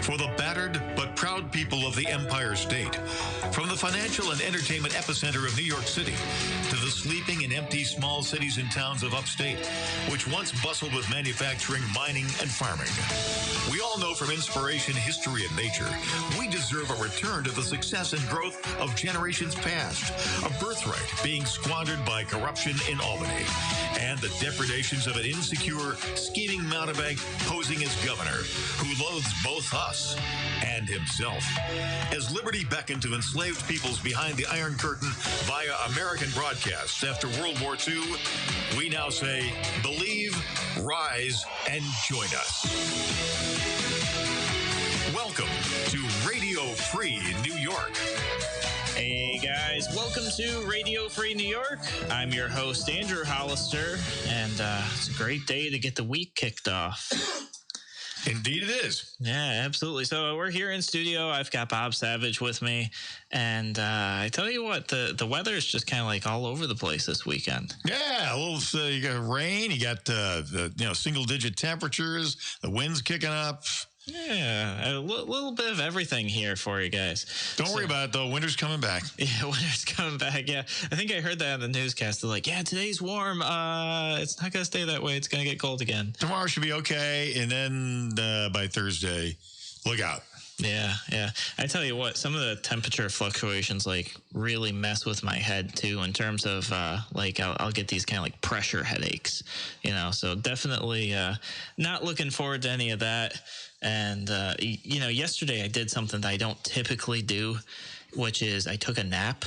for the battered but proud people of the Empire State. From the financial and entertainment epicenter of New York City to the sleeping and empty small cities and towns of upstate, which once bustled with manufacturing, mining, and farming. We all know from inspiration, history, and nature, we deserve a return to the success and growth of generations past, a birthright being squandered by corruption in Albany, and the depredations of an insecure, scheming mountebank posing as governor, who loathes both us and himself. As liberty beckoned to enslaved peoples behind the Iron Curtain via American broadcasts after World War II, we now say, believe, rise, and join us. Welcome to Radio Free New York. Hey guys, welcome to Radio Free New York. I'm your host, Andrew Hollister, and it's a great day to get the week kicked off. Indeed it is. Yeah, absolutely. So we're here in studio. I've got Bob Savage with me, and I tell you what, the weather is just kind of like all over the place this weekend. Yeah, a little. You got rain. You got single-digit temperatures. The wind's kicking up. Yeah, a little bit of everything here for you guys. Don't worry about it, though. Winter's coming back. Yeah, winter's coming back. Yeah, I think I heard that on the newscast. They're like, yeah, today's warm. It's not going to stay that way. It's going to get cold again. Tomorrow should be okay, and then by Thursday, look out. Yeah. I tell you what, some of the temperature fluctuations really mess with my head too. In terms of I'll get these kind of like pressure headaches, So definitely not looking forward to any of that. And yesterday I did something that I don't typically do, which is I took a nap.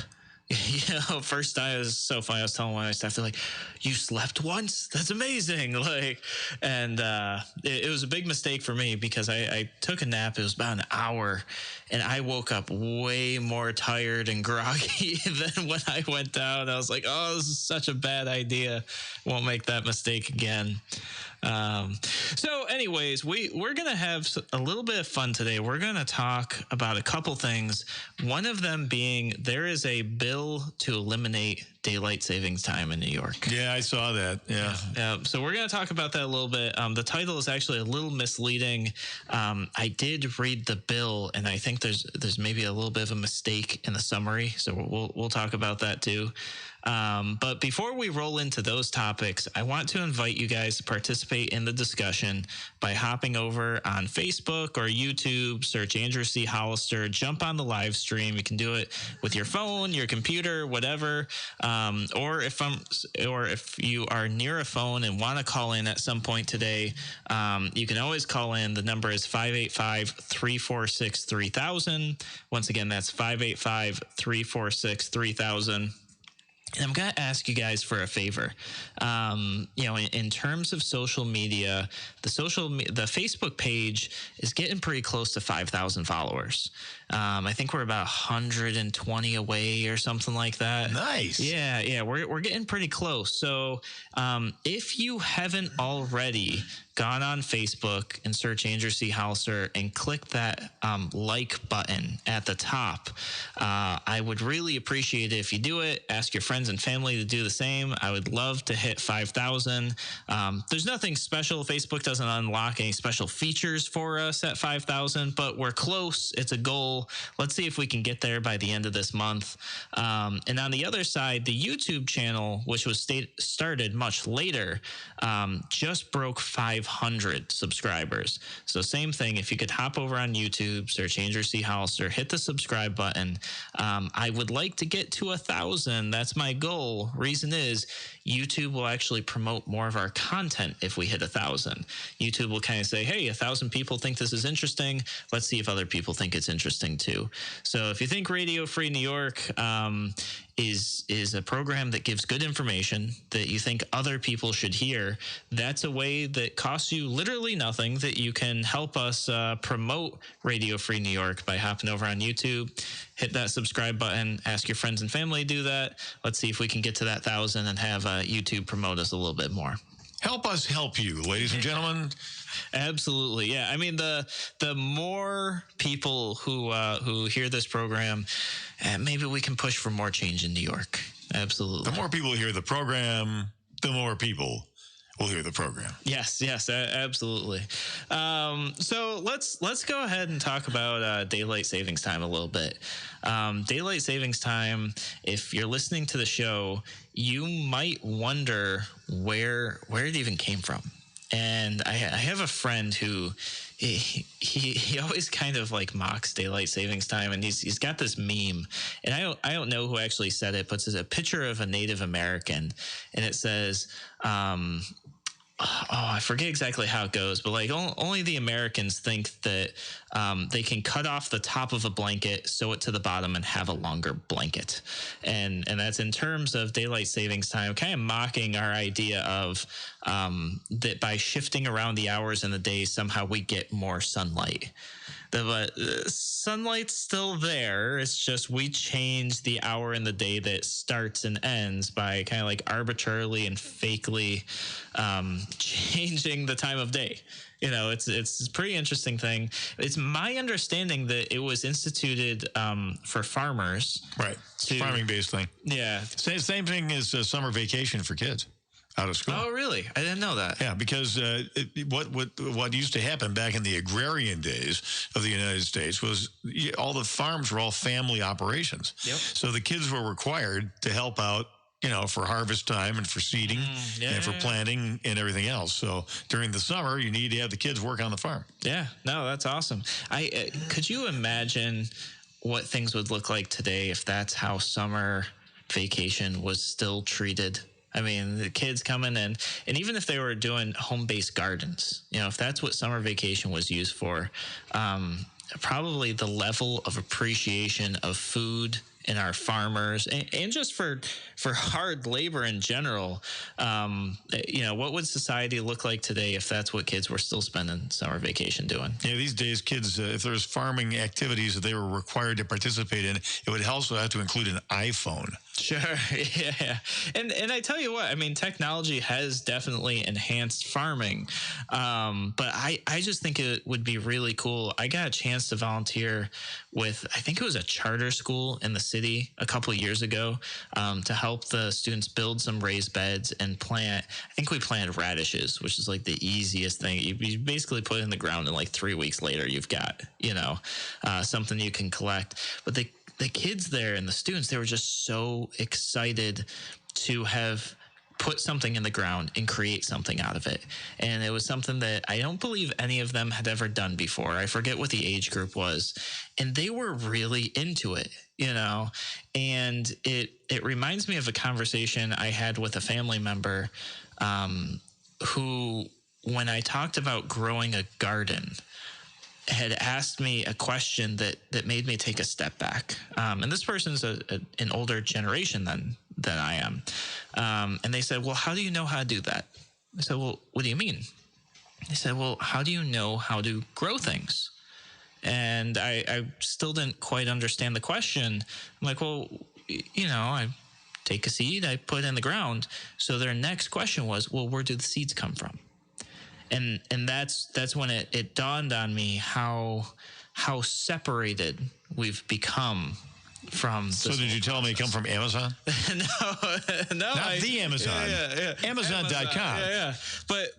First I was so funny. I was telling one of my staff, they're like, "You slept once? That's amazing!" It was a big mistake for me because I took a nap. It was about an hour, and I woke up way more tired and groggy than when I went down. I was like, "Oh, this is such a bad idea. Won't make that mistake again." So anyways, we're going to have a little bit of fun today. We're going to talk about a couple things. One of them being there is a bill to eliminate daylight savings time in New York. Yeah, I saw that. Yeah. So we're going to talk about that a little bit. The title is actually a little misleading. I did read the bill, and I think there's maybe a little bit of a mistake in the summary. So we'll talk about that too. But before we roll into those topics, I want to invite you guys to participate in the discussion by hopping over on Facebook or YouTube, search Andrew C. Hollister, jump on the live stream. You can do it with your phone, your computer, whatever. Or if you are near a phone and want to call in at some point today, you can always call in. The number is 585-346-3000. Once again, that's 585-346-3000. And I'm going to ask you guys for a favor. In terms of social media, the Facebook page is getting pretty close to 5,000 followers. I think we're about 120 away or something like that. Nice. Yeah. We're getting pretty close. So if you haven't already gone on Facebook and search Andrew C. Hollister and click that like button at the top, I would really appreciate it if you do it. Ask your friends and family to do the same. I would love to hit 5,000. There's nothing special. Facebook doesn't unlock any special features for us at 5,000, but we're close. It's a goal. Let's see if we can get there by the end of this month. And on the other side, the YouTube channel, which was started much later, just broke 500 subscribers. So same thing. If you could hop over on YouTube, search Andrew C. Hollister, hit the subscribe button. I would like to get to 1,000. That's my goal. Reason is YouTube will actually promote more of our content if we hit 1,000. YouTube will kind of say, hey, 1,000 people think this is interesting. Let's see if other people think it's interesting too. So if you think Radio Free New York is a program that gives good information that you think other people should hear, that's a way that costs you literally nothing that you can help us promote Radio Free New York by hopping over on YouTube, hit that subscribe button, ask your friends and family to do that. Let's see if we can get to that 1,000 and have YouTube promote us a little bit more. Help us help you, ladies and gentlemen. Absolutely. Yeah. I mean, the more people who hear this program, maybe we can push for more change in New York. Absolutely. The more people hear the program, the more people will hear the program. Yes, absolutely. So let's go ahead and talk about daylight savings time a little bit. Daylight savings time, if you're listening to the show, you might wonder where it even came from. And I have a friend who he always kind of like mocks daylight savings time, and he's got this meme, and I don't know who actually said it, but it's a picture of a Native American, and it says, I forget exactly how it goes, but like only the Americans think that they can cut off the top of a blanket, sew it to the bottom, and have a longer blanket. And that's in terms of daylight savings time, kind of mocking our idea of that by shifting around the hours in the day, somehow we get more sunlight. But sunlight's still there. It's just we change the hour in the day that starts and ends by kind of like arbitrarily and fakely changing the time of day. You know, it's a pretty interesting thing. It's my understanding that it was instituted for farmers. Right. Farming-based thing. Yeah. Same thing as summer vacation for kids out of school. Oh, really? I didn't know that. Yeah, because what used to happen back in the agrarian days of the United States was all the farms were all family operations. Yep. So the kids were required to help out, you know, for harvest time and for seeding and for planting and everything else. So during the summer, you need to have the kids work on the farm. Yeah, no, that's awesome. Could you imagine what things would look like today if that's how summer vacation was still treated? I mean, the kids coming in, and even if they were doing home-based gardens, you know, if that's what summer vacation was used for, probably the level of appreciation of food and our farmers and just for hard labor in general, you know, what would society look like today if that's what kids were still spending summer vacation doing? Yeah, these days, kids, if there's farming activities that they were required to participate in, it would also have to include an iPhone. Sure. Yeah. And I tell you what, I mean, technology has definitely enhanced farming. But I just think it would be really cool. I got a chance to volunteer with, I think it was a charter school in the city a couple of years ago, to help the students build some raised beds and plant. I think we planted radishes, which is like the easiest thing. You basically put it in the ground, and like 3 weeks later, you've got, you know, something you can collect. But the kids there and the students, they were just so excited to have put something in the ground and create something out of it. And it was something that I don't believe any of them had ever done before. I forget what the age group was. And they were really into it, you know. And it reminds me of a conversation I had with a family member who, when I talked about growing a garden, had asked me a question that made me take a step back. And this person's an older generation than I am. And they said, well, how do you know how to do that? I said, well, what do you mean? They said, well, how do you know how to grow things? And I still didn't quite understand the question. I'm like, well, you know, I take a seed, I put it in the ground. So their next question was, well, where do the seeds come from? And that's when it dawned on me how separated we've become from. So did you tell me it come from Amazon? No, not the Amazon. Yeah. Amazon.com. Yeah. But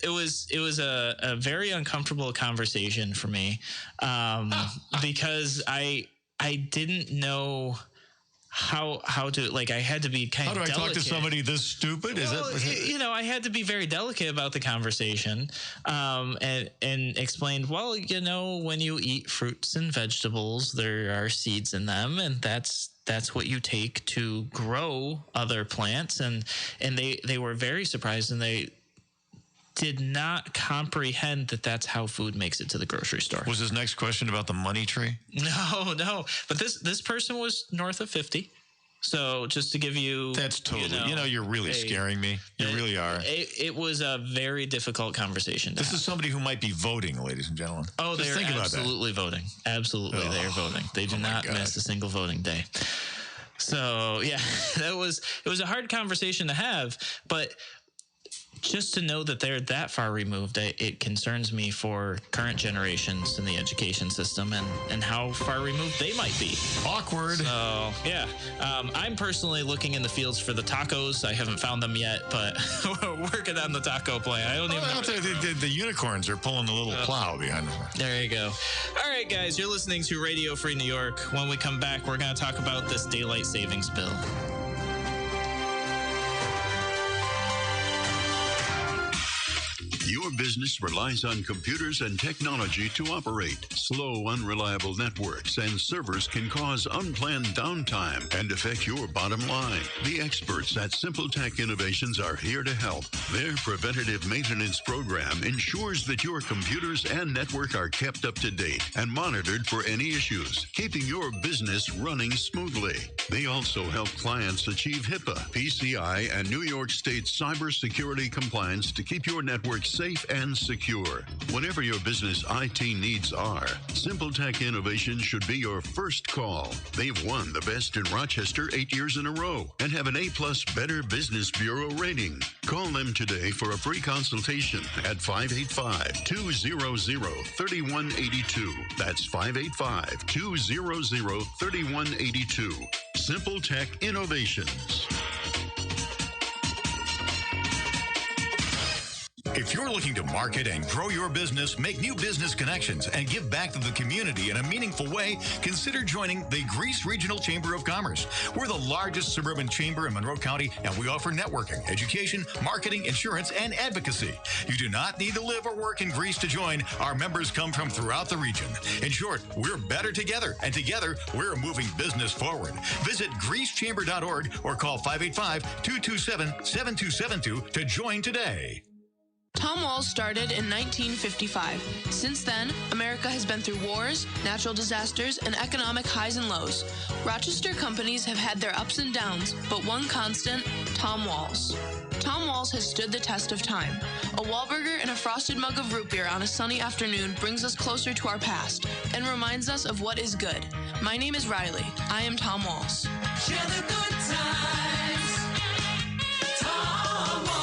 it was a very uncomfortable conversation for me, because I didn't know how to, like, I had to be kind of delicate. How do I talk to somebody this stupid? You know, I had to be very delicate about the conversation, and explained, well, you know, when you eat fruits and vegetables, there are seeds in them, and that's what you take to grow other plants. And they were very surprised, and they did not comprehend that that's how food makes it to the grocery store. Was his next question about the money tree? No. But this person was north of 50. So just to give you... That's totally... You know, you're really scaring me. You really are. It was a very difficult conversation to have. This is somebody who might be voting, ladies and gentlemen. Oh, they're absolutely voting. Absolutely, they are voting. They do not miss a single voting day. So, yeah, it was a hard conversation to have, but just to know that they're that far removed, it concerns me for current generations in the education system and how far removed they might be. Awkward. So, yeah. I'm personally looking in the fields for the tacos. I haven't found them yet, but we're working on the taco plan. I don't even know. The unicorns are pulling the little plow behind them. There you go. All right, guys, you're listening to Radio Free New York. When we come back, we're going to talk about this daylight savings bill. Your business relies on computers and technology to operate. Slow, unreliable networks and servers can cause unplanned downtime and affect your bottom line. The experts at Simple Tech Innovations are here to help. Their preventative maintenance program ensures that your computers and network are kept up to date and monitored for any issues, keeping your business running smoothly. They also help clients achieve HIPAA, PCI, and New York State cybersecurity compliance to keep your network safe and secure. Whatever your business IT needs are, Simple Tech Innovations should be your first call. They've won the Best in Rochester 8 years in a row and have an A+ Better Business Bureau rating. Call them today for a free consultation at 585-200-3182. That's 585-200-3182. Simple Tech Innovations. If you're looking to market and grow your business, make new business connections, and give back to the community in a meaningful way, consider joining the Greece Regional Chamber of Commerce. We're the largest suburban chamber in Monroe County, and we offer networking, education, marketing, insurance, and advocacy. You do not need to live or work in Greece to join. Our members come from throughout the region. In short, we're better together, and together, we're moving business forward. Visit greecechamber.org or call 585-227-7272 to join today. Tom Walls started in 1955. Since then, America has been through wars, natural disasters, and economic highs and lows. Rochester companies have had their ups and downs, but one constant, Tom Walls. Tom Walls has stood the test of time. A Wahlburger and a frosted mug of root beer on a sunny afternoon brings us closer to our past and reminds us of what is good. My name is Riley. I am Tom Walls. Share the good times. Tom Walls.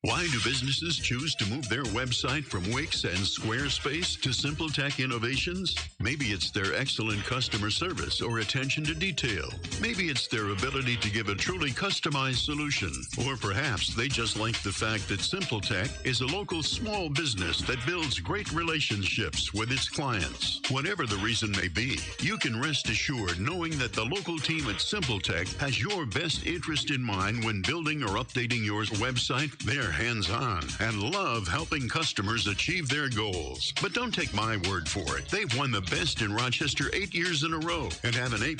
Why do businesses choose to move their website from Wix and Squarespace to Simple Tech Innovations? Maybe it's their excellent customer service or attention to detail. Maybe it's their ability to give a truly customized solution. Or perhaps they just like the fact that Simple Tech is a local small business that builds great relationships with its clients. Whatever the reason may be, you can rest assured knowing that the local team at Simple Tech has your best interest in mind when building or updating your website. They're hands-on and love helping customers achieve their goals. But don't take my word for it. They've won the Best in Rochester 8 years in a row and have an A+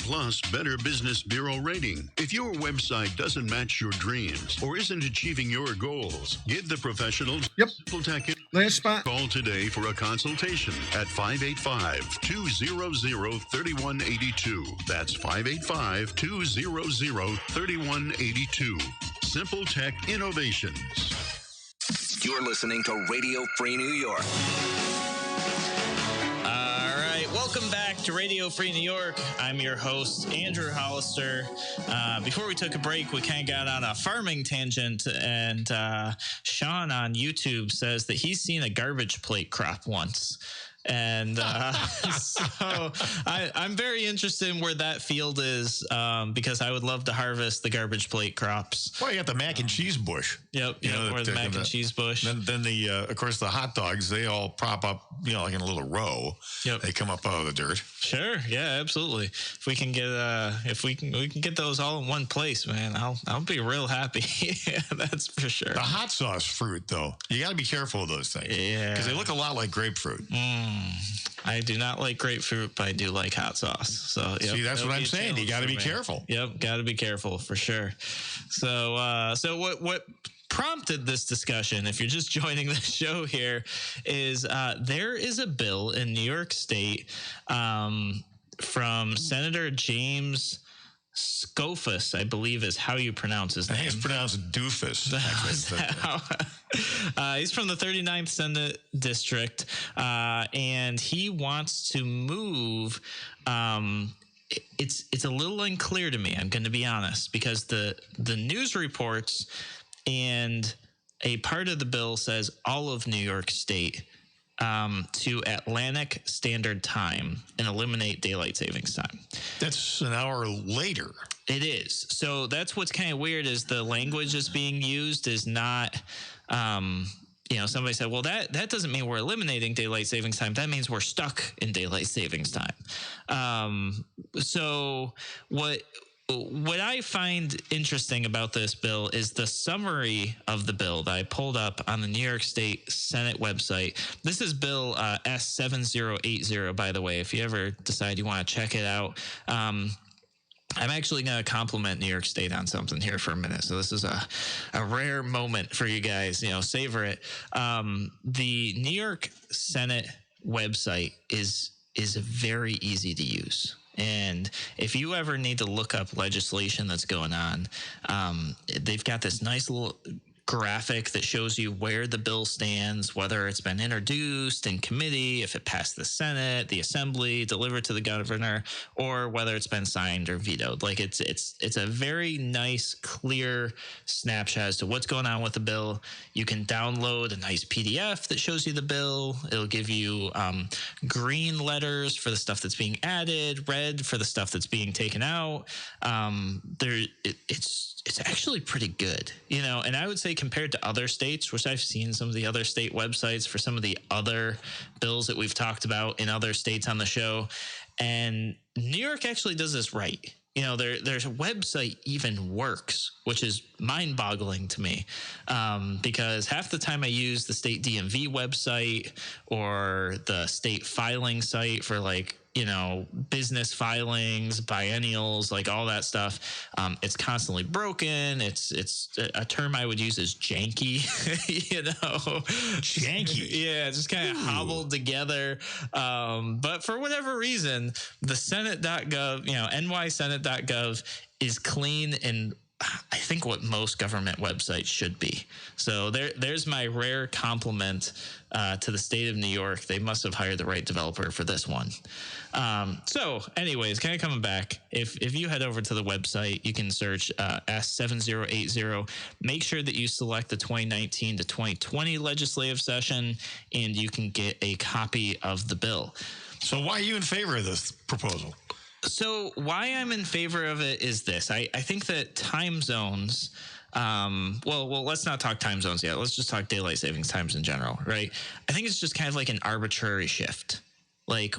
Better Business Bureau rating. If your website doesn't match your dreams or isn't achieving your goals, give the professionals Simple Tech Last spot. Call today for a consultation at 585-200-3182. That's 585-200-3182. Simple Tech Innovations. You're listening to Radio Free New York. All right, welcome back to Radio Free New York. I'm your host, Andrew Hollister. Before we took a break, we kind of got on a farming tangent, and Sean on YouTube says that he's seen a garbage plate crop once. And so I'm very interested in where that field is, because I would love to harvest the garbage plate crops. Well, you got the mac and cheese bush. Yep, or the mac and cheese bush. Then the of course the hot dogs, they all prop up, like in a little row. Yep, they come up out of the dirt. Sure, yeah, absolutely. If we can get we can get those all in one place, man, I'll be real happy. That's for sure. The hot sauce fruit, though, you got to be careful of those things. Yeah, because they look a lot like grapefruit. I do not like grapefruit, but I do like hot sauce. So see, that's what I'm saying. You got to be careful. Yep, got to be careful for sure. So what prompted this discussion, if you're just joining the show here, is there is a bill in New York State from Senator James Skoufis, I believe is how you pronounce his name. I think it's pronounced doofus. He's from the 39th Senate District, and he wants to move. It's a little unclear to me, I'm going to be honest, because the news reports and a part of the bill says all of New York State to Atlantic Standard Time and eliminate daylight savings time. That's an hour later. It is. So that's what's kind of weird is the language that's being used is not, somebody said, well, that doesn't mean we're eliminating daylight savings time. That means we're stuck in daylight savings time. So what I find interesting about this bill is the summary of the bill that I pulled up on the New York State Senate website. This is Bill S7080, by the way, if you ever decide you want to check it out. I'm actually going to compliment New York State on something here for a minute. So this is a rare moment for you guys, savor it. The New York Senate website is very easy to use. And if you ever need to look up legislation that's going on, they've got this nice little graphic that shows you where the bill stands, whether it's been introduced in committee, if it passed the Senate, the Assembly, delivered to the governor, or whether it's been signed or vetoed. Like it's a very nice, clear snapshot as to what's going on with the bill. You can download a nice PDF that shows you the bill. It'll give you green letters for the stuff that's being added, red for the stuff that's being taken out. It's actually pretty good, and I would say compared to other states, which I've seen some of the other state websites for some of the other bills that we've talked about in other states on the show, and New York actually does this right. Their website even works, which is mind-boggling to me, because half the time I use the state DMV website or the state filing site for business filings, biennials, like all that stuff. It's constantly broken. It's a term I would use is janky, Janky. Yeah, just kind of hobbled together. But for whatever reason, the Senate.gov, nysenate.gov is clean and I think what most government websites should be. So there's my rare compliment to the state of New York. They must have hired the right developer for this one. So anyways, kind of coming back, if you head over to the website, you can search S7080. Make sure that you select the 2019 to 2020 legislative session, and you can get a copy of the bill. So why are you in favor of this proposal? So why I'm in favor of it is this. I think that time zones, well, let's not talk time zones yet. Let's just talk daylight savings times in general, right? I think it's just kind of like an arbitrary shift. Like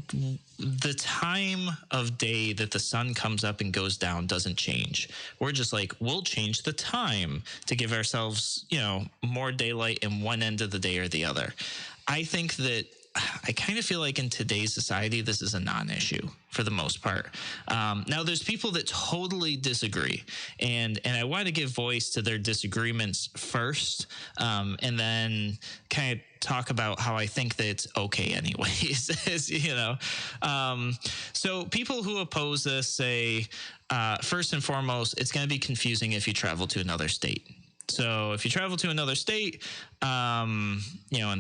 the time of day that the sun comes up and goes down doesn't change. We're just like, we'll change the time to give ourselves, more daylight in one end of the day or the other. I think that I kind of feel like in today's society, this is a non-issue for the most part. Now, there's people that totally disagree, and I want to give voice to their disagreements first, and then kind of talk about how I think that it's okay anyways, So people who oppose this say, first and foremost, it's going to be confusing if you travel to another state. So if you travel to another state, and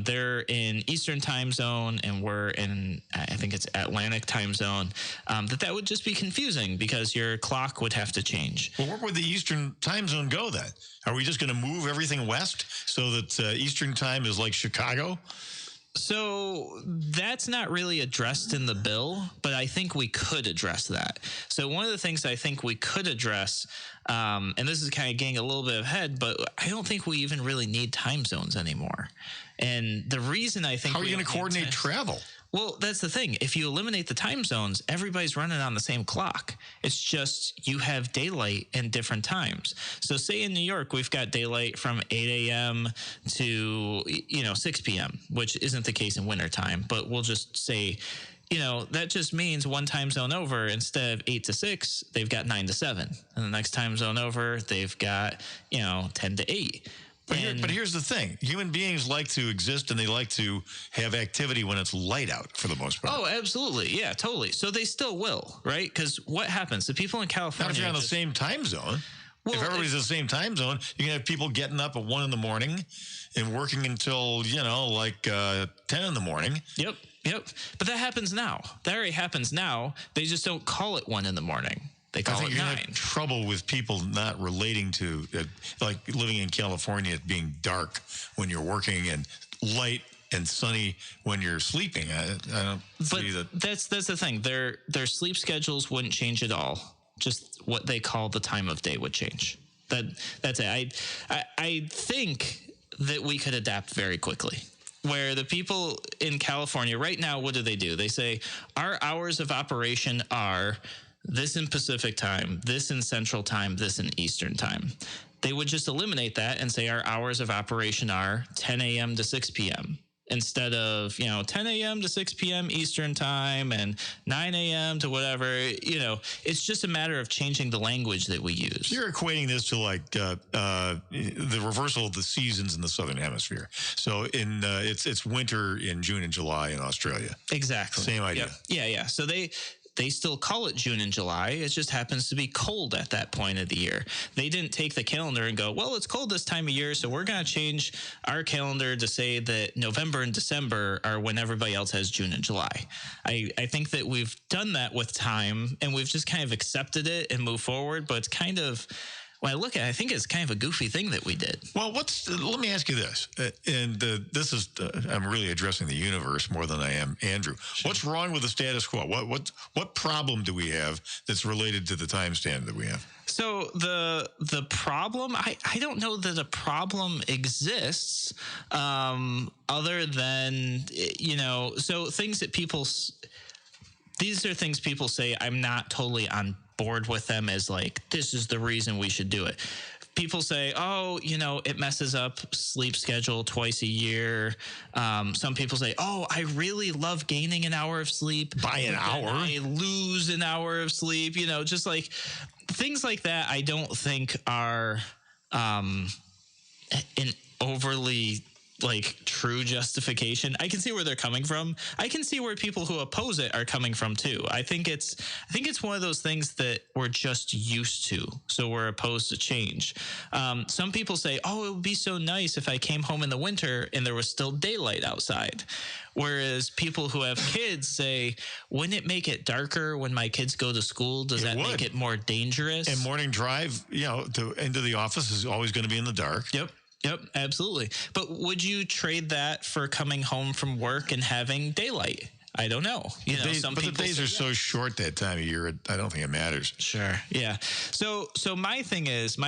they're in Eastern time zone and we're in, I think it's Atlantic time zone, that would just be confusing because your clock would have to change. Well, where would the Eastern time zone go then? Are we just going to move everything west so that Eastern time is like Chicago? So that's not really addressed in the bill, but I think we could address that. So one of the things I think we could address, and this is kind of getting a little bit ahead, but I don't think we even really need time zones anymore. And the reason I think— How are you going to coordinate travel? Well, that's the thing. If you eliminate the time zones, everybody's running on the same clock. It's just you have daylight in different times. So say in New York, we've got daylight from 8 a.m. to, 6 p.m., which isn't the case in wintertime. But we'll just say, that just means one time zone over, instead of 8 to 6, they've got 9 to 7. And the next time zone over, they've got, 10 to 8. But here's the thing. Human beings like to exist and they like to have activity when it's light out for the most part. Oh, absolutely. Yeah, totally. So they still will, right? Because what happens? The people in California— Not if you're on the same time zone. Well, if everybody's in the same time zone, you can have people getting up at 1 a.m. and working until, 10 a.m. Yep. But that happens now. That already happens now. They just don't call it 1 a.m. They I call think it you're 9. gonna have trouble with people not relating to like living in California, it being dark when you're working and light and sunny when you're sleeping. I don't see that. That's the thing. Their sleep schedules wouldn't change at all. Just what they call the time of day would change. That's it. I think that we could adapt very quickly. Where the people in California right now, what do? They say our hours of operation are this in Pacific time, this in Central time, this in Eastern time. They would just eliminate that and say our hours of operation are 10 a.m. to 6 p.m. instead of, 10 a.m. to 6 p.m. Eastern time and 9 a.m. to whatever. It's just a matter of changing the language that we use. You're equating this to like the reversal of the seasons in the Southern Hemisphere. So it's winter in June and July in Australia. Exactly. Same idea. Yep. Yeah. So they still call it June and July. It just happens to be cold at that point of the year. They didn't take the calendar and go, well, it's cold this time of year, so we're going to change our calendar to say that November and December are when everybody else has June and July. I think that we've done that with time, and we've just kind of accepted it and moved forward, but it's kind of... When I look at it, I think it's kind of a goofy thing that we did. Well, let me ask you this, this is I'm really addressing the universe more than I am Andrew. Sure. What's wrong with the status quo? What problem do we have that's related to the time standard that we have? So the problem, I don't know that a problem exists, other than so things that these are things people say I'm not totally on board with them as like, this is the reason we should do it. People say, it messes up sleep schedule twice a year. Some people say, I really love gaining an hour of sleep. By an hour? I lose an hour of sleep, just like things like that. I don't think are an overly like true justification. I can see where they're coming from. I can see where people who oppose it are coming from too. I think it's one of those things that we're just used to, so we're opposed to change. Some people say, it would be so nice if I came home in the winter and there was still daylight outside. Whereas people who have kids say, wouldn't it make it darker when my kids go to school? Does that make it more dangerous? And morning drive, into the office is always going to be in the dark. Yep, absolutely. But would you trade that for coming home from work and having daylight? I don't know. But the days are so short that time of year, I don't think it matters. Sure. Yeah. So my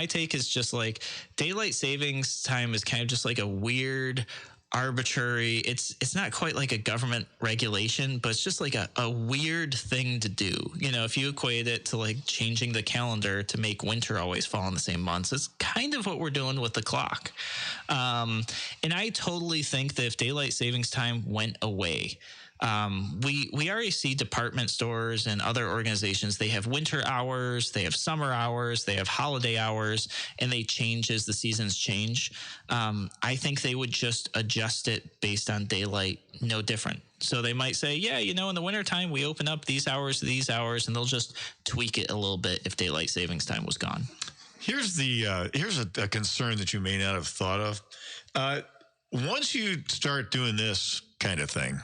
take is just like daylight savings time is kind of just like a weird, arbitrary, it's not quite like a government regulation, but it's just like a weird thing to do. If you equate it to like changing the calendar to make winter always fall in the same months, it's kind of what we're doing with the clock. And I totally think that if daylight savings time went away, we already see department stores and other organizations, they have winter hours, they have summer hours, they have holiday hours, and they change as the seasons change. I think they would just adjust it based on daylight, no different. So they might say, in the wintertime, we open up these hours to these hours, and they'll just tweak it a little bit if daylight savings time was gone. Here's a concern that you may not have thought of. Once you start doing this kind of thing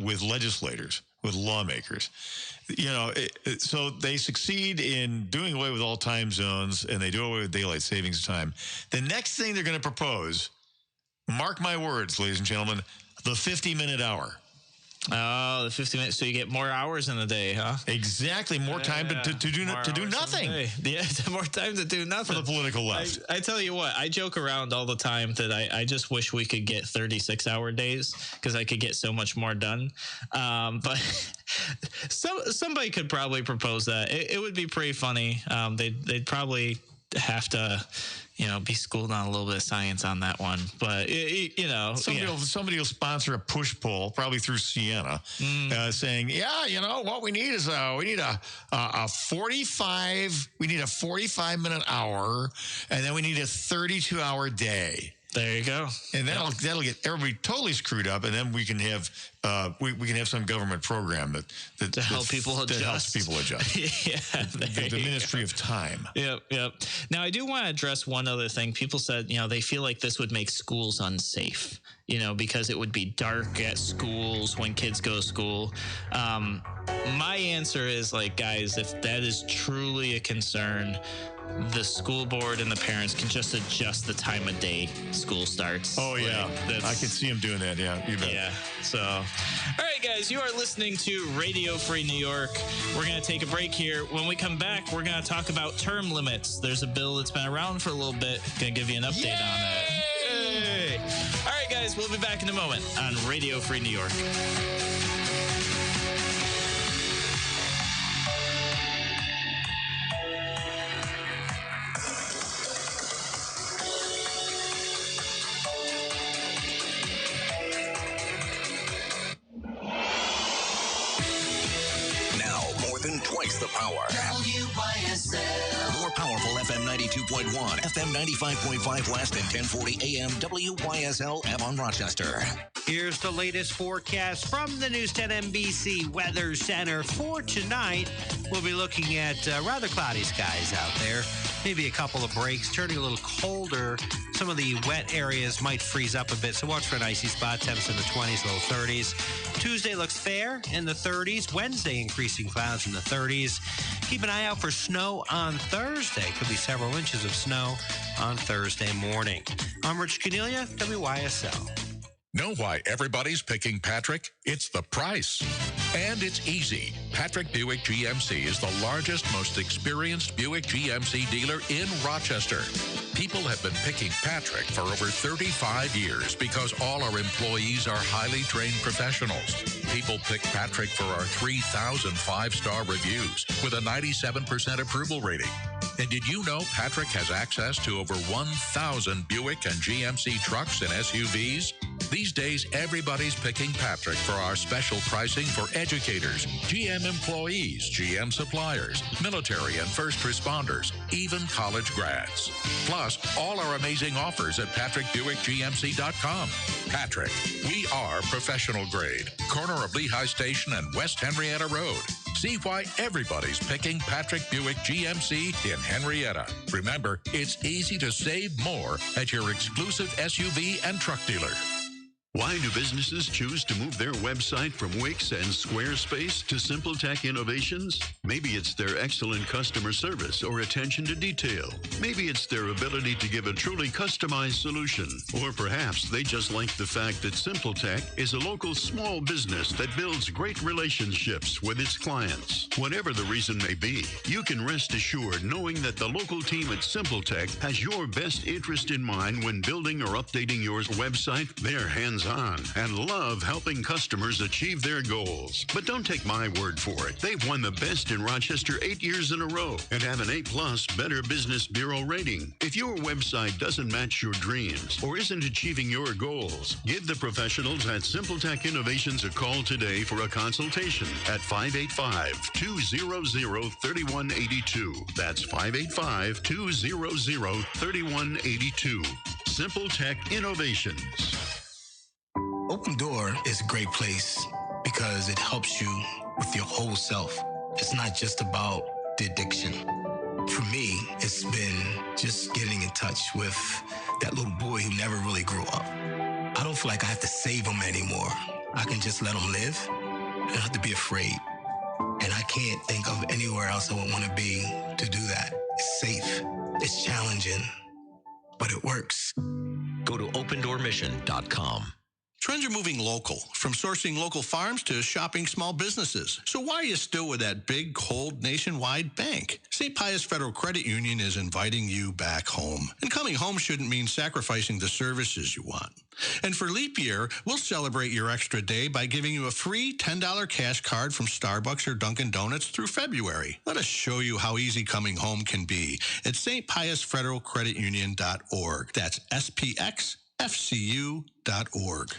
with legislators, with lawmakers, so they succeed in doing away with all time zones and they do away with daylight savings time. The next thing they're going to propose, mark my words, ladies and gentlemen, the 50-minute hour. Oh, the 50 minutes. So you get more hours in a day, huh? Exactly. More time to do nothing. Yeah, more time to do nothing. For the political left. I tell you what, I joke around all the time that I just wish we could get 36-hour days because I could get so much more done. But somebody could probably propose that. It would be pretty funny. They'd probably have to be schooled on a little bit of science on that one, but somebody will sponsor a push poll, probably through Siena, saying, what we need is we need a 45-minute hour, and then we need a 32-hour day. There you go. And that'll get everybody totally screwed up, and then we can have some government program that helps people adjust. The Ministry of Time. Yep. Now I do want to address one other thing. People said, they feel like this would make schools unsafe, because it would be dark at schools when kids go to school. My answer is, like, guys, if that is truly a concern, the school board and the parents can just adjust the time of day school starts. Oh, yeah. Like, I can see him doing that. Yeah, you bet. Yeah. So, all right, guys, you are listening to Radio Free New York. We're going to take a break here. When we come back, we're going to talk about term limits. There's a bill that's been around for a little bit. Going to give you an update on it. Yay! All right, guys, we'll be back in a moment on Radio Free New York. Twice the power. WYSL. More powerful FM 92.1, FM 95.5 West, and 1040 AM WYSL Avon Rochester. Here's the latest forecast from the News 10 NBC Weather Center for tonight. We'll be looking at rather cloudy skies out there. Maybe a couple of breaks, turning a little colder. Some of the wet areas might freeze up a bit, so watch for an icy spot. Temps in the 20s, low 30s. Tuesday looks fair in the 30s. Wednesday, increasing clouds in the 30s. Keep an eye out for snow on Thursday. Could be several inches of snow on Thursday morning. I'm Rich Cornelia, WYSL. Know why everybody's picking Patrick? It's the price. And it's easy. Patrick Buick GMC is the largest, most experienced Buick GMC dealer in Rochester. People have been picking Patrick for over 35 years because all our employees are highly trained professionals. People pick Patrick for our 3,000 five-star reviews with a 97% approval rating. And did you know Patrick has access to over 1,000 Buick and GMC trucks and SUVs? These days, everybody's picking Patrick for our special pricing for educators, GM employees, GM suppliers, military and first responders, even college grads. Plus, all our amazing offers at PatrickBuickGMC.com. Patrick, we are professional grade. Corner of Lehigh Station and West Henrietta Road. See why everybody's picking Patrick Buick GMC in Henrietta. Remember, it's easy to save more at your exclusive SUV and truck dealer. Why do businesses choose to move their website from Wix and Squarespace to Simple Tech Innovations? Maybe it's their excellent customer service or attention to detail. Maybe it's their ability to give a truly customized solution. Or perhaps they just like the fact that Simple Tech is a local small business that builds great relationships with its clients. Whatever the reason may be, you can rest assured knowing that the local team at Simple Tech has your best interest in mind when building or updating your website. They're hands-on and love helping customers achieve their goals. But don't take my word for it. They've won the best in Rochester 8 years in a row and have an A+ Better Business Bureau rating. If your website doesn't match your dreams or isn't achieving your goals, give the professionals at Simple Tech Innovations a call today for a consultation at 585-200-3182. That's 585-200-3182. Simple Tech Innovations. Open Door is a great place because it helps you with your whole self. It's not just about the addiction. For me, it's been just getting in touch with that little boy who never really grew up. I don't feel like I have to save him anymore. I can just let him live. I don't have to be afraid. And I can't think of anywhere else I would want to be to do that. It's safe. It's challenging, but it works. Go to opendoormission.com. Trends are moving local, from sourcing local farms to shopping small businesses. So why are you still with that big, cold, nationwide bank? St. Pius Federal Credit Union is inviting you back home. And coming home shouldn't mean sacrificing the services you want. And for Leap Year, we'll celebrate your extra day by giving you a free $10 cash card from Starbucks or Dunkin' Donuts through February. Let us show you how easy coming home can be at stpiusfederalcreditunion.org. That's SPXFCU.org.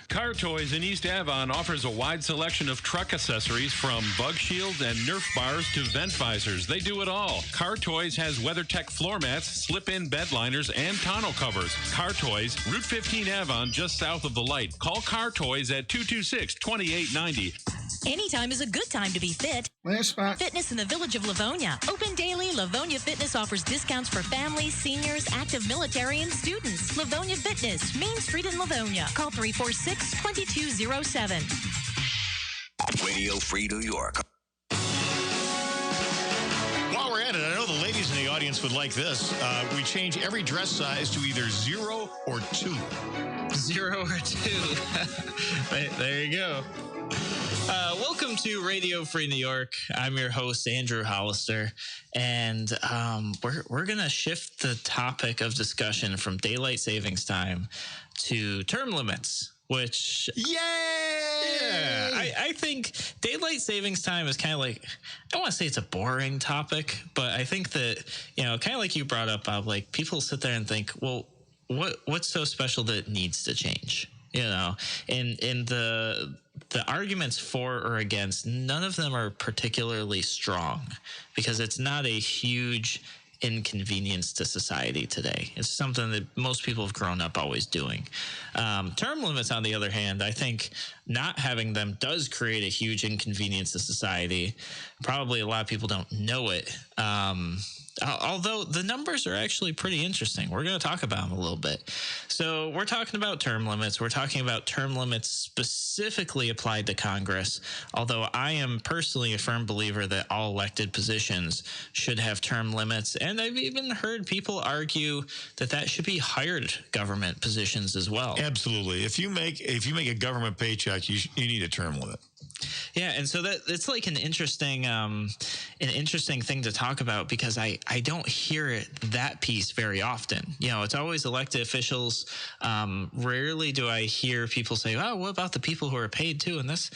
Car Toys in East Avon offers a wide selection of truck accessories from bug shields and Nerf bars to vent visors. They do it all. Car Toys has WeatherTech floor mats, slip-in bed liners, and tonneau covers. Car Toys, Route 15 Avon, just south of the light. Call Car Toys at 226-2890. Anytime is a good time to be fit. Fitness in the Village of Livonia. Open daily, Livonia Fitness offers discounts for families, seniors, active military, and students. Livonia Fitness, Main Street in Livonia. Call 346-2207. Radio Free New York. audience would like this. We change every dress size to either 0 or 2. 0 or 2. There you go. Welcome to Radio Free New York. I'm your host, Andrew Hollister, and we're going to shift the topic of discussion from daylight savings time to term limits, which... Yay! Yeah, I think daylight savings time is kind of like, I don't want to say it's a boring topic, but I think that, kind of like you brought up, Bob, like people sit there and think, well, what's so special that it needs to change? And the arguments for or against, none of them are particularly strong because it's not a huge inconvenience to society today. It's something that most people have grown up always doing. Term limits, on the other hand, I think not having them does create a huge inconvenience to society. Probably a lot of people don't know it. Although the numbers are actually pretty interesting. We're going to talk about them a little bit. So we're talking about term limits. We're talking about term limits specifically applied to Congress, although I am personally a firm believer that all elected positions should have term limits. And I've even heard people argue that should be hired government positions as well. Absolutely. If you make a government paycheck, you need a term limit. Yeah, and so it's like an interesting thing to talk about because I don't hear that piece very often. It's always elected officials. Rarely do I hear people say, "Oh, what about the people who are paid too?" And that's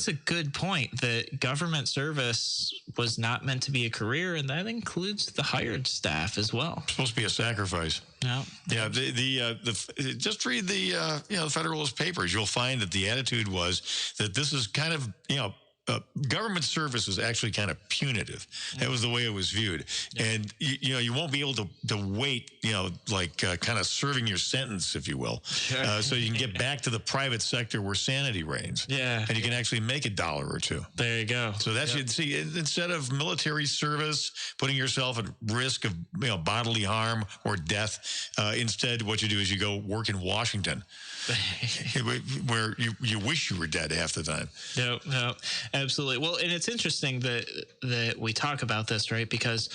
a good point that government service was not meant to be a career, and that includes the hired staff as well. It's supposed to be a sacrifice. Yeah. Just read the Federalist Papers. You'll find that the attitude was that this is kind of government service is actually kind of punitive. That was the way it was viewed. And you won't be able to wait, kind of serving your sentence, if you will. So you can get back to the private sector where sanity reigns. Yeah. And you can actually make $1 or $2. There you go. So that's you'd see, instead of military service, putting yourself at risk of bodily harm or death, instead what you do is you go work in Washington. Where you wish you were dead half the time. No, absolutely. Well, and it's interesting that we talk about this, right? Because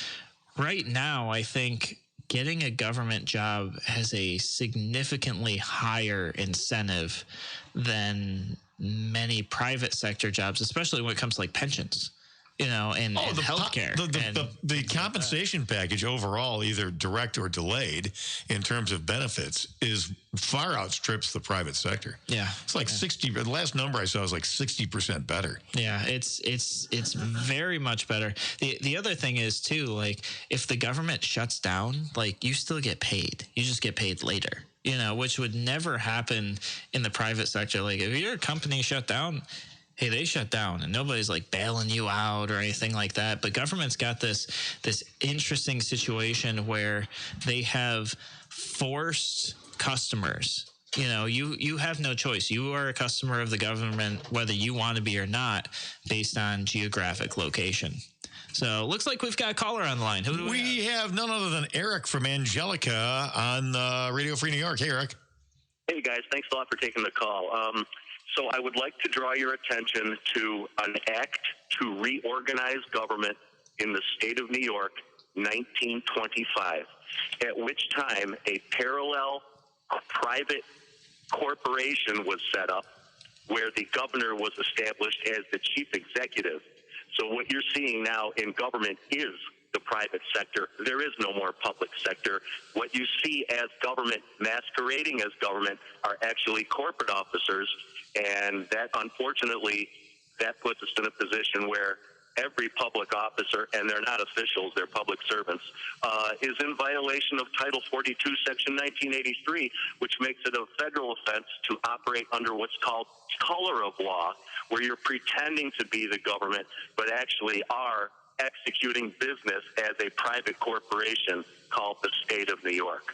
right now, I think getting a government job has a significantly higher incentive than many private sector jobs, especially when it comes to like pensions. And healthcare. The compensation package overall, either direct or delayed, in terms of benefits, is far outstrips the private sector. Yeah, it's like 60. The last number I saw was like 60% better. Yeah, it's very much better. The other thing is too, like if the government shuts down, like you still get paid. You just get paid later. Which would never happen in the private sector. Like if your company shut down, hey, they shut down and nobody's like bailing you out or anything like that. But government's got this interesting situation where they have forced customers. You have no choice. You are a customer of the government, whether you want to be or not, based on geographic location. So looks like we've got a caller on the line. Who do we have? None other than Eric from Angelica on Radio Free New York. Hey, Eric. Hey, guys. Thanks a lot for taking the call. So I would like to draw your attention to an act to reorganize government in the state of New York, 1925, at which time a parallel private corporation was set up where the governor was established as the chief executive. So what you're seeing now in government is the private sector. There is no more public sector. What you see as government masquerading as government are actually corporate officers. And that, unfortunately, that puts us in a position where every public officer, and they're not officials, they're public servants, is in violation of Title 42, Section 1983, which makes it a federal offense to operate under what's called color of law, where you're pretending to be the government, but actually are executing business as a private corporation called the State of New York.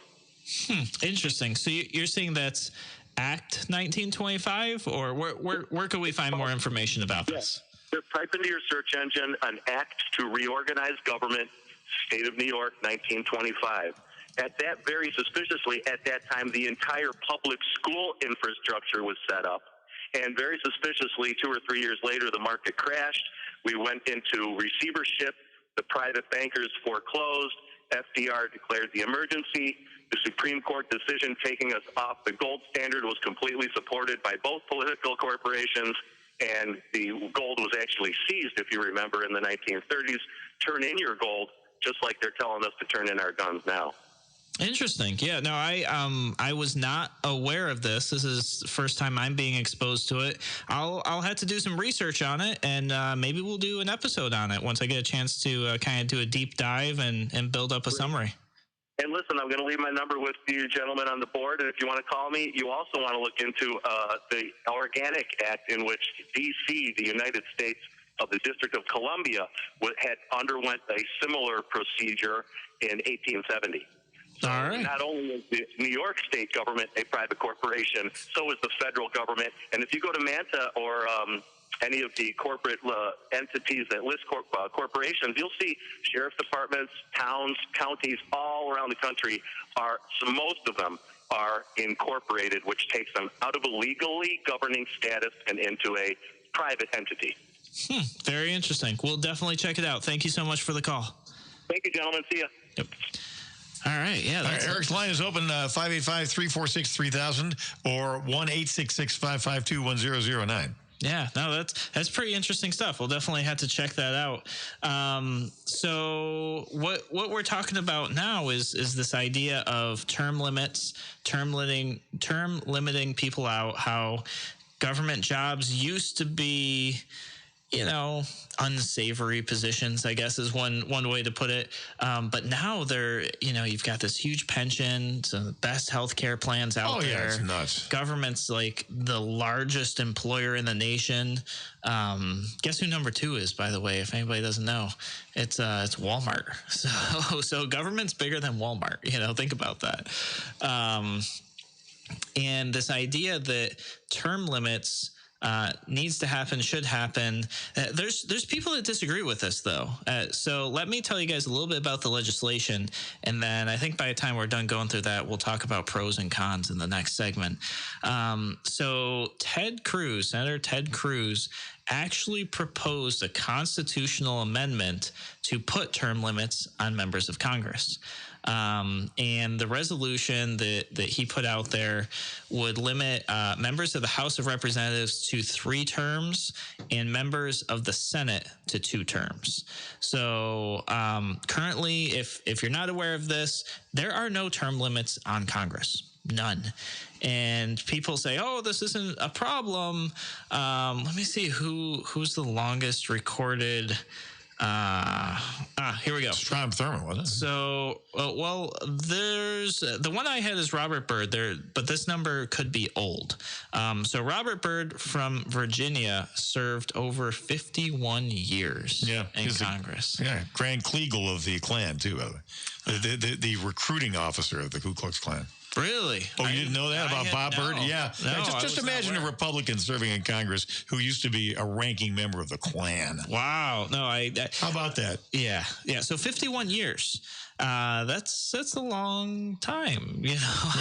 Interesting. So you're saying that's Act 1925, or where could we find more information about this? Just type into your search engine an act to reorganize government, State of New York, 1925. At that, very suspiciously, at that time, the entire public school infrastructure was set up. And very suspiciously, 2 or 3 years later, the market crashed. We went into receivership. The private bankers foreclosed. FDR declared the emergency. The Supreme Court decision taking us off the gold standard was completely supported by both political corporations, and the gold was actually seized, if you remember, in the 1930s. Turn in your gold, just like they're telling us to turn in our guns now. Interesting. Yeah, no, I was not aware of this. This is the first time I'm being exposed to it. I'll have to do some research on it, and maybe we'll do an episode on it once I get a chance to kind of do a deep dive and build up a summary. And listen, I'm going to leave my number with you gentlemen on the board, and if you want to call me, you also want to look into the Organic Act, in which D.C., the United States of the District of Columbia, had underwent a similar procedure in 1870. So not only is the New York state government a private corporation, so is the federal government. And if you go to Manta or any of the corporate entities that list corporations, you'll see sheriff's departments, towns, counties all around the country most of them are incorporated, which takes them out of a legally governing status and into a private entity. Very interesting. We'll definitely check it out. Thank you so much for the call. Thank you, gentlemen. See ya. Yep. All right, yeah. Eric's line is open, 585-346-3000 or 1-866-552-1009. Yeah, no, that's pretty interesting stuff. We'll definitely have to check that out. So what we're talking about now is this idea of term limits, term limiting people out, how government jobs used to be, unsavory positions, I guess is one way to put it. But now they're, you've got this huge pension, some of the best healthcare plans out there. Oh, yeah, it's nuts. Government's like the largest employer in the nation. Guess who number 2 is, by the way, if anybody doesn't know? It's Walmart. So government's bigger than Walmart, think about that. And this idea that term limits needs to happen, should happen. There's people that disagree with this, though. So let me tell you guys a little bit about the legislation, and then I think by the time we're done going through that, we'll talk about pros and cons in the next segment. So Senator Ted Cruz, actually proposed a constitutional amendment to put term limits on members of Congress. And the resolution that he put out there would limit members of the House of Representatives to 3 terms and members of the Senate to 2 terms. So currently, if you're not aware of this, there are no term limits on Congress. None. And people say, oh, this isn't a problem. Let me see who's the longest recorded. Here we go. Strom Thurmond, wasn't it? So, there's the one I had is Robert Byrd there, but this number could be old. So Robert Byrd from Virginia served over 51 years in Congress. Grand Kleagle of the Klan, too, by the way. The recruiting officer of the Ku Klux Klan. Really? Oh, you didn't know that about Bob Byrd? Yeah. No, just imagine a Republican serving in Congress who used to be a ranking member of the Klan. Wow. No, how about that? Yeah. So 51 years. That's a long time.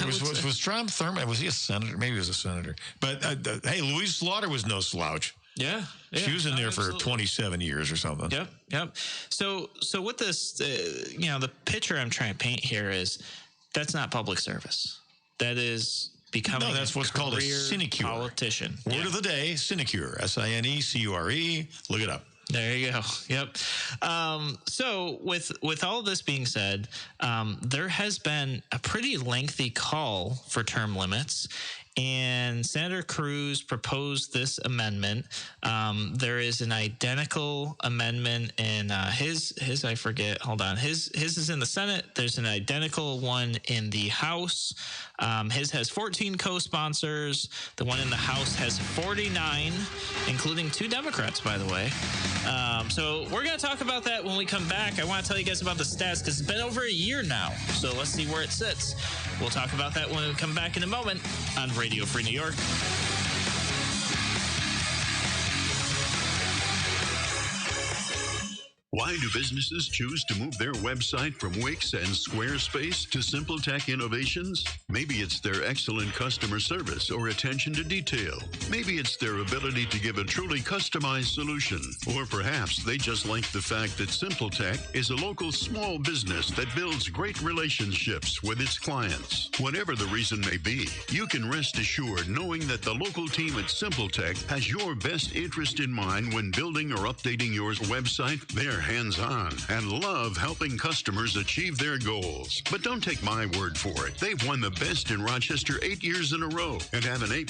Was Strom Thurmond? Was he a senator? Maybe he was a senator. But hey, Louise Slaughter was no slouch. Yeah. She was in there for 27 years or something. Yep. So with this, the picture I'm trying to paint here is that's not public service. That is becoming that's what's called a sinecure. Politician. Word of the day, sinecure. SINECURE. Look it up. There you go. Yep. So with all this being said, there has been a pretty lengthy call for term limits. And Senator Cruz proposed this amendment. There is an identical amendment in his I forget. Hold on. His is in the Senate. There's an identical one in the House. His has 14 co-sponsors. The one in the House has 49, including 2 Democrats, by the way. So we're going to talk about that when we come back. I want to tell you guys about the stats because it's been over a year now. So let's see where it sits. We'll talk about that when we come back in a moment on Radio Free New York. Why do businesses choose to move their website from Wix and Squarespace to Simple Tech Innovations? Maybe it's their excellent customer service or attention to detail. Maybe it's their ability to give a truly customized solution. Or perhaps they just like the fact that Simple Tech is a local small business that builds great relationships with its clients. Whatever the reason may be, you can rest assured knowing that the local team at Simple Tech has your best interest in mind when building or updating your website. They're hands-on and love helping customers achieve their goals. But don't take my word for it. They've won the best in Rochester 8 years in a row and have an A+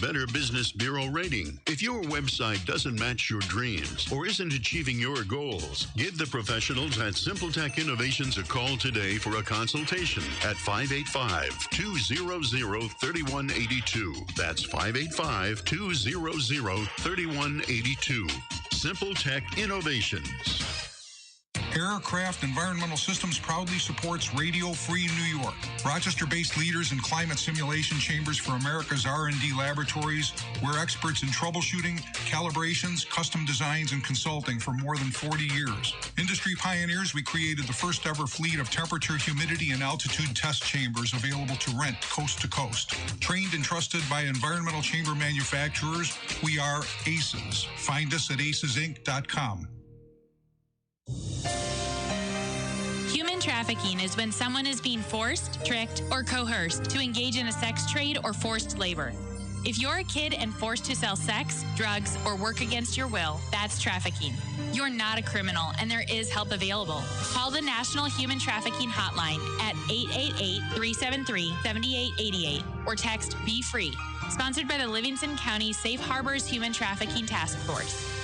Better Business Bureau rating. If your website doesn't match your dreams or isn't achieving your goals, give the professionals at Simple Tech Innovations a call today for a consultation at 585-200-3182. That's 585-200-3182. Simple Tech Innovations. Aircraft Environmental Systems proudly supports Radio Free New York. Rochester-based leaders in climate simulation chambers for America's R&D laboratories. We're experts in troubleshooting, calibrations, custom designs, and consulting for more than 40 years. Industry pioneers, we created the first ever fleet of temperature, humidity, and altitude test chambers available to rent coast to coast. Trained and trusted by environmental chamber manufacturers, we are ACES. Find us at acesinc.com. Human trafficking is when someone is being forced, tricked, or coerced to engage in a sex trade or forced labor. If you're a kid and forced to sell sex, drugs, or work against your will, that's trafficking. You're not a criminal, and there is help available. Call the National Human Trafficking Hotline at 888-373-7888 or text Be Free. Sponsored by the Livingston County Safe Harbors Human Trafficking Task Force.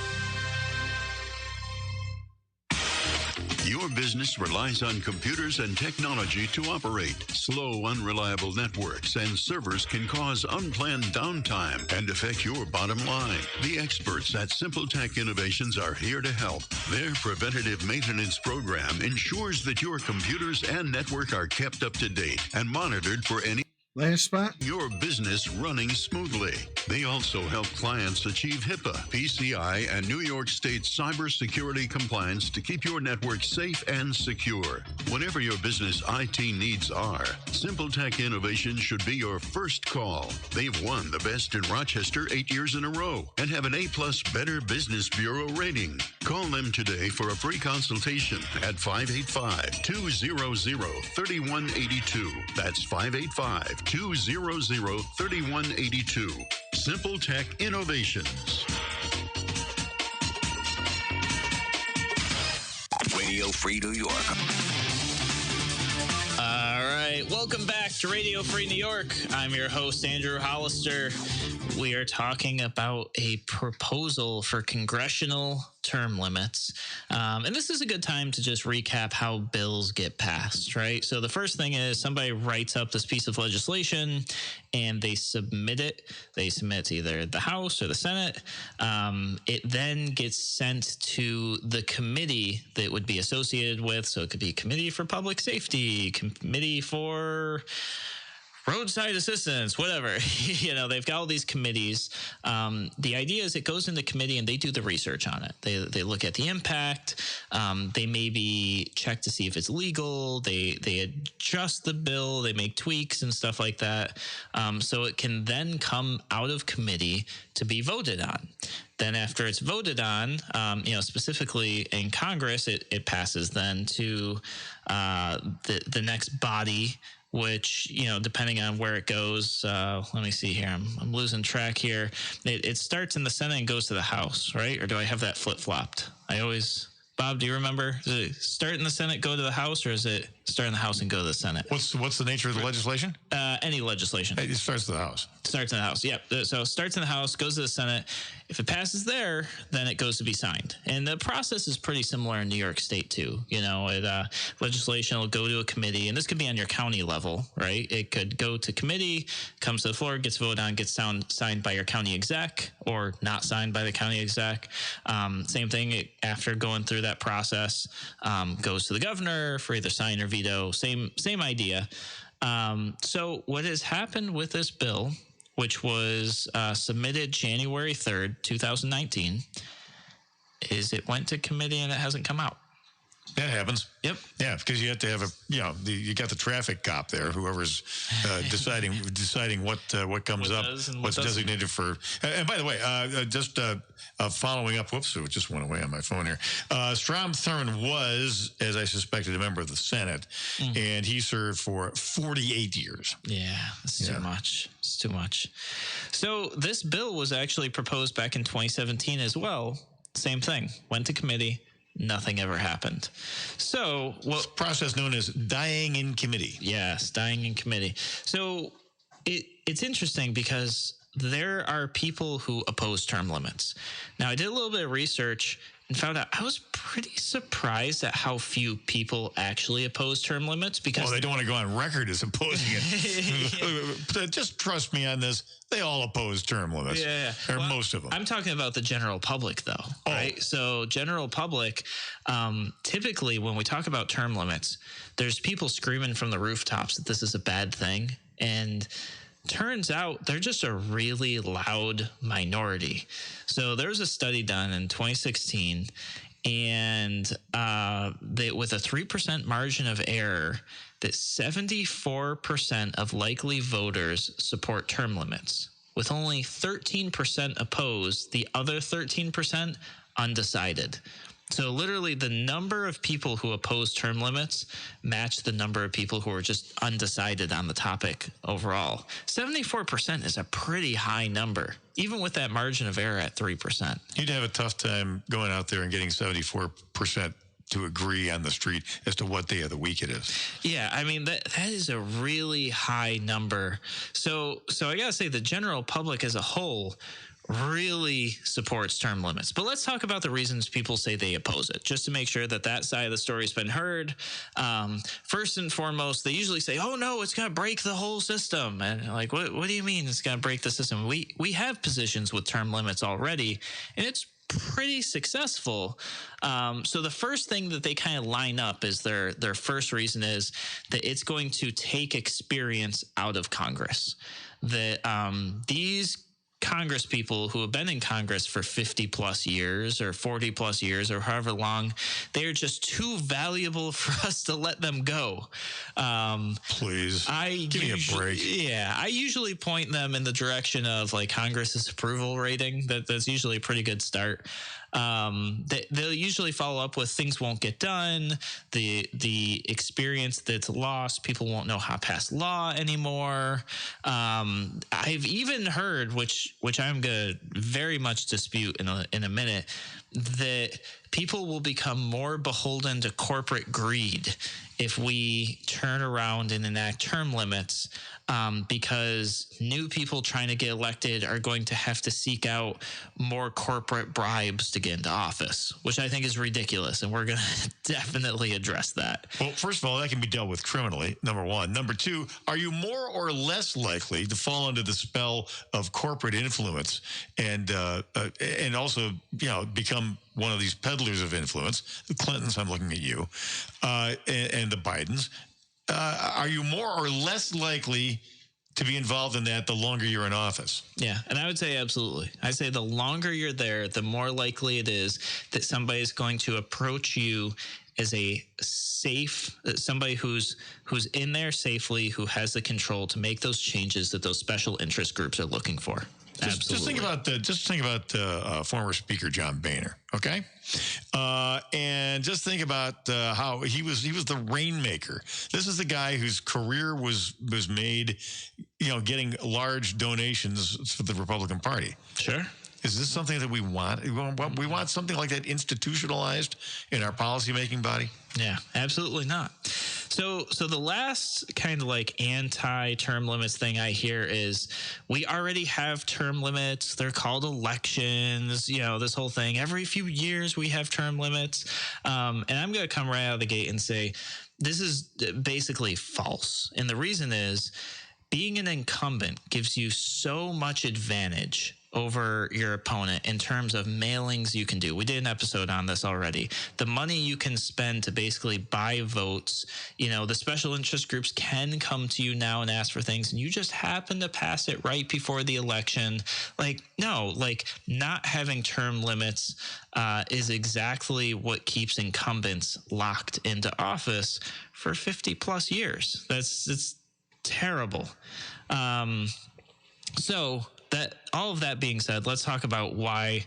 Your business relies on computers and technology to operate. Slow, unreliable networks and servers can cause unplanned downtime and affect your bottom line. The experts at Simple Tech Innovations are here to help. Their preventative maintenance program ensures that your computers and network are kept up to date and monitored for any last spot, your business running smoothly. They also help clients achieve HIPAA, PCI, and New York State cybersecurity compliance to keep your network safe and secure. Whatever your business IT needs are, Simple Tech Innovations should be your first call. They've won the best in Rochester 8 years in a row and have an A+ Better Business Bureau rating. Call them today for a free consultation at 585-200-3182. That's 585-200-3182. Simple Tech Innovations. Radio Free New York. All right, welcome back to Radio Free New York. I'm your host, Andrew Hollister. We are talking about a proposal for congressional term limits. And this is a good time to just recap how bills get passed, right? So the first thing is somebody writes up this piece of legislation and they submit it. They submit to either the House or the Senate. It then gets sent to the committee that would be associated with. So it could be Committee for Public Safety, Committee for roadside assistance, whatever. They've got all these committees. The idea is it goes into committee and they do the research on it. They look at the impact. They maybe check to see if it's legal. They adjust the bill. They make tweaks and stuff like that. So it can then come out of committee to be voted on. Then after it's voted on, specifically in Congress, it passes then to the next body, which, depending on where it goes, let me see here. I'm losing track here. It starts in the Senate and goes to the House, right? Or do I have that flip-flopped? Bob, do you remember? Does it start in the Senate, go to the House, or is it start in the House and go to the Senate? What's the nature of the legislation? Any legislation. It starts in the House. Starts in the House, yep. So it starts in the House, goes to the Senate. If it passes there, then it goes to be signed. And the process is pretty similar in New York State, too. Legislation will go to a committee, and this could be on your county level, right? It could go to committee, comes to the floor, gets voted on, gets signed by your county exec, or not signed by the county exec. Same thing, after going through that process, goes to the governor for either sign or veto. Same idea. So what has happened with this bill, which was submitted January 3rd, 2019, is it went to committee and it hasn't come out. That happens. Yep. Yeah, because you have to have you got the traffic cop there, whoever's deciding what comes up, what's designated for. And by the way, just following up. Whoops, it just went away on my phone here. Strom Thurmond was, as I suspected, a member of the Senate, and he served for 48 years. Yeah, it's too much. It's too much. So this bill was actually proposed back in 2017 as well. Same thing. Went to committee. Nothing ever happened. So, process known as dying in committee. Yes, dying in committee. So it's interesting because there are people who oppose term limits. Now, I did a little bit of research and found out I was pretty surprised at how few people actually oppose term limits because they don't want to go on record as opposing it. Just trust me on this. They all oppose term limits. Yeah. Or most of them. I'm talking about the general public, though. Right? So general public, typically when we talk about term limits, there's people screaming from the rooftops that this is a bad thing. And turns out they're just a really loud minority. So there was a study done in 2016, and with a 3% margin of error, that 74% of likely voters support term limits, with only 13% opposed, the other 13% undecided. So literally the number of people who oppose term limits match the number of people who are just undecided on the topic overall. 74% is a pretty high number, even with that margin of error at 3%. You'd have a tough time going out there and getting 74% to agree on the street as to what day of the week it is. Yeah, I mean, that is a really high number. So I got to say the general public as a whole really supports term limits. But let's talk about the reasons people say they oppose it, just to make sure that side of the story has been heard. First and foremost, they usually say, oh, no, it's going to break the whole system. And like, what do you mean it's going to break the system? We have positions with term limits already, and it's pretty successful. So the first thing that they kind of line up is their first reason is that it's going to take experience out of Congress. That these Congress people who have been in Congress for 50 plus years or 40 plus years or however long, they're just too valuable for us to let them go. Please give me a break. Yeah, I usually point them in the direction of like Congress's approval rating. That's usually a pretty good start. They'll usually follow up with things won't get done. The experience that's lost, people won't know how to pass law anymore. I've even heard, which I'm going to very much dispute in a minute, that people will become more beholden to corporate greed if we turn around and enact term limits, because new people trying to get elected are going to have to seek out more corporate bribes to get into office, which I think is ridiculous, and we're going to definitely address that. Well, first of all, that can be dealt with criminally, number one. Number two, are you more or less likely to fall under the spell of corporate influence and also, become one of these peddlers of influence? The Clintons, I'm looking at you, and the Bidens. Are you more or less likely to be involved in that the longer you're in office? Yeah, and I would say absolutely. I'd say the longer you're there, the more likely it is that somebody is going to approach you as a somebody who's in there safely, who has the control to make those changes that those special interest groups are looking for. Absolutely. Just think about former Speaker John Boehner, okay? And just think about how he was the rainmaker. This is the guy whose career was made, getting large donations for the Republican Party. Sure. Is this something that we want? We want something like that institutionalized in our policymaking body? Yeah, absolutely not. So the last kind of like anti-term limits thing I hear is we already have term limits. They're called elections, this whole thing. Every few years we have term limits. And I'm going to come right out of the gate and say this is basically false. And the reason is being an incumbent gives you so much advantage over your opponent in terms of mailings you can do. We did an episode on this already. The money you can spend to basically buy votes, the special interest groups can come to you now and ask for things, and you just happen to pass it right before the election. Not having term limits is exactly what keeps incumbents locked into office for 50 plus years. It's terrible. So that all of that being said, let's talk about why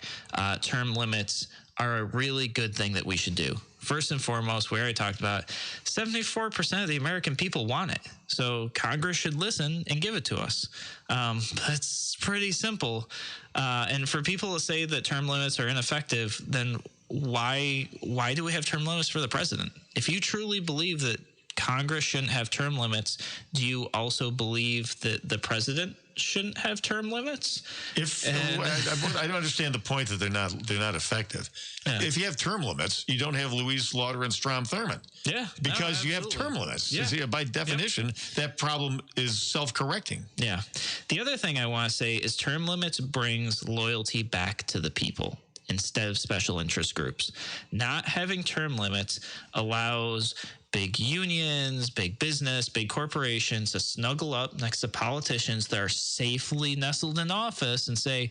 term limits are a really good thing that we should do. First and foremost, we already talked about 74% of the American people want it. So Congress should listen and give it to us. That's pretty simple. And for people to say that term limits are ineffective, then why do we have term limits for the president? If you truly believe that Congress shouldn't have term limits, do you also believe that the president shouldn't have term limits? I don't understand the point that they're not effective. Yeah. If you have term limits, you don't have Louise Slaughter and Strom Thurmond. Yeah, because you have term limits. Yeah. See, by definition, that problem is self-correcting. Yeah. The other thing I want to say is term limits brings loyalty back to the people instead of special interest groups. Not having term limits allows big unions, big business, big corporations to snuggle up next to politicians that are safely nestled in office and say,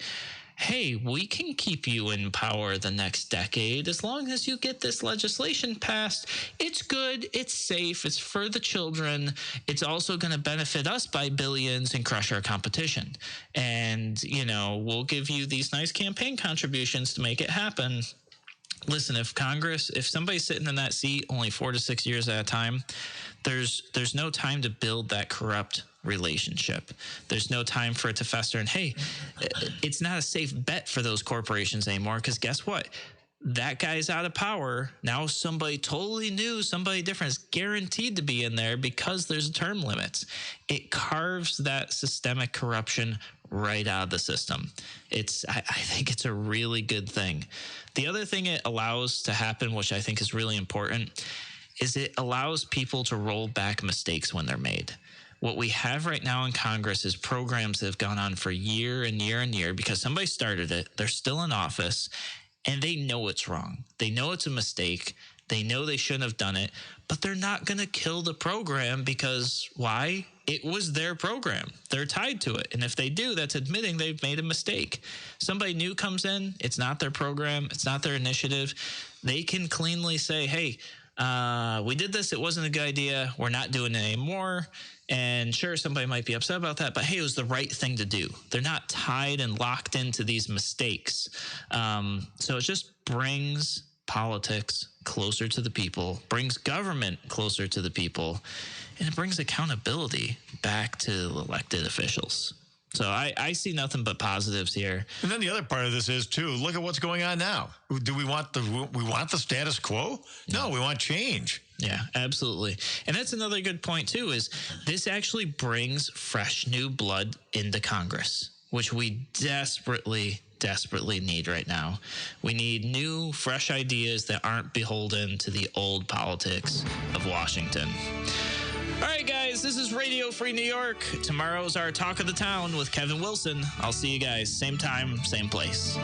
hey, we can keep you in power the next decade as long as you get this legislation passed. It's good, it's safe, it's for the children. It's also going to benefit us by billions and crush our competition. And, we'll give you these nice campaign contributions to make it happen. Listen, if somebody's sitting in that seat only 4 to 6 years at a time, there's no time to build that corrupt relationship. There's no time for it to fester. And hey, it's not a safe bet for those corporations anymore, because guess what? That guy's out of power. Now somebody totally new, somebody different is guaranteed to be in there because there's term limits. It carves that systemic corruption right out of the system. I think it's a really good thing. The other thing it allows to happen, which I think is really important, is it allows people to roll back mistakes when they're made. What we have right now in Congress is programs that have gone on for year and year and year because somebody started it. They're still in office, and they know it's wrong. They know it's a mistake. They know they shouldn't have done it, but they're not going to kill the program because why? It was their program. They're tied to it. And if they do, that's admitting they've made a mistake. Somebody new comes in. It's not their program. It's not their initiative. They can cleanly say, hey, we did this. It wasn't a good idea. We're not doing it anymore. And sure, somebody might be upset about that, but hey, it was the right thing to do. They're not tied and locked into these mistakes. So it just brings politics closer to the people, brings government closer to the people, and it brings accountability back to elected officials. So I see nothing but positives here. And then the other part of this is, too, look at what's going on now. Do we want the status quo? No, we want change. Yeah, absolutely. And that's another good point, too, is this actually brings fresh new blood into Congress, which we desperately need right now. We need new, fresh ideas that aren't beholden to the old politics of Washington. All right, guys, this is Radio Free New York. Tomorrow's our Talk of the Town with Kevin Wilson. I'll see you guys same time, same place.